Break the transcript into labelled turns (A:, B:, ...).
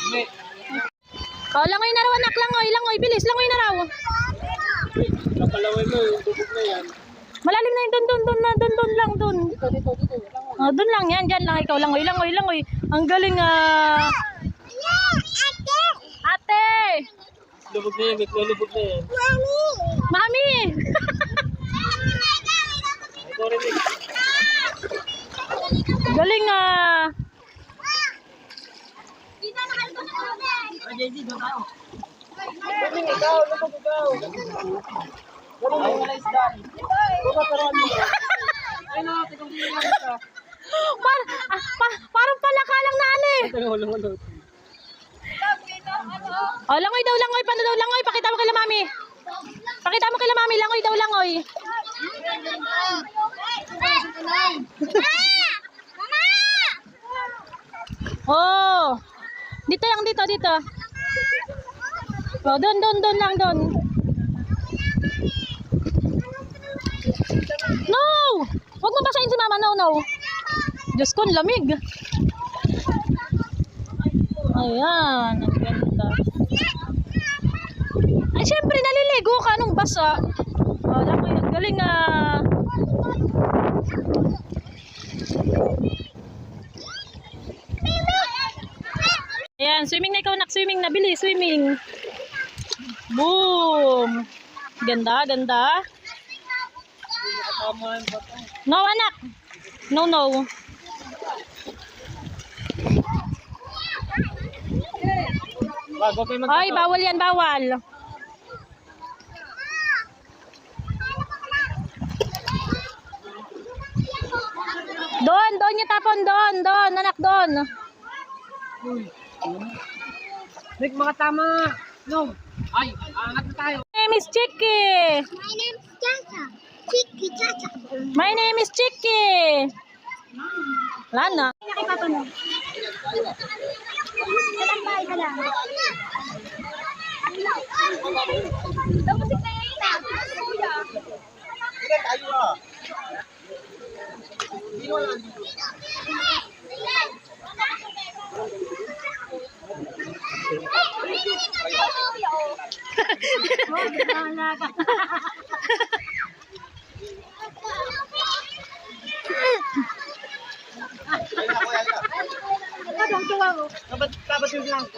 A: Oh, langoy na raw anak, langoy, bilis, langoy na raw.
B: Napalaway mo yung tubig na yan.
A: Malalim na yun, dun lang, dun.
B: Dito.
A: Oh, dun lang yan, dyan lang, ikaw, langoy. Ang galing Ate!
B: Lubog na yan, may lubog na yan.
A: Mami!
B: Ito rin eh.
A: Galing
B: Lubog ikaw. Ganun yung wala isda. Bumataran mo. Ay na, tikong tingin ka.
A: Parang palaka lang na ano eh.
B: Ulong.
A: Oh, langoy daw, paano daw langoy? Pakita mo kay mami. Langoy daw, langoy. Oh. Dito. Oh, doon lang. No! Huwag mo basahin si mama, no. Diyos ko, ang lamig. Ayan, ang ganda. Ay, syempre, naliligo ka nung basa. Oh, langoy, ang galing Ayan, swimming na ikaw, nak. Swimming na, bilis, swimming. Boom! Ganda. No, anak. No.
B: Bago kayo
A: Ay, bawal yan, bawal. Doon yung tapon, doon, anak, doon.
B: Nick, makatama. No. Ay, angat na tayo.
A: My name is Chicky.
C: My name is Chacha. Chicky Chacha.
A: My name is Chicky. Lana.
B: Dapat yung lang.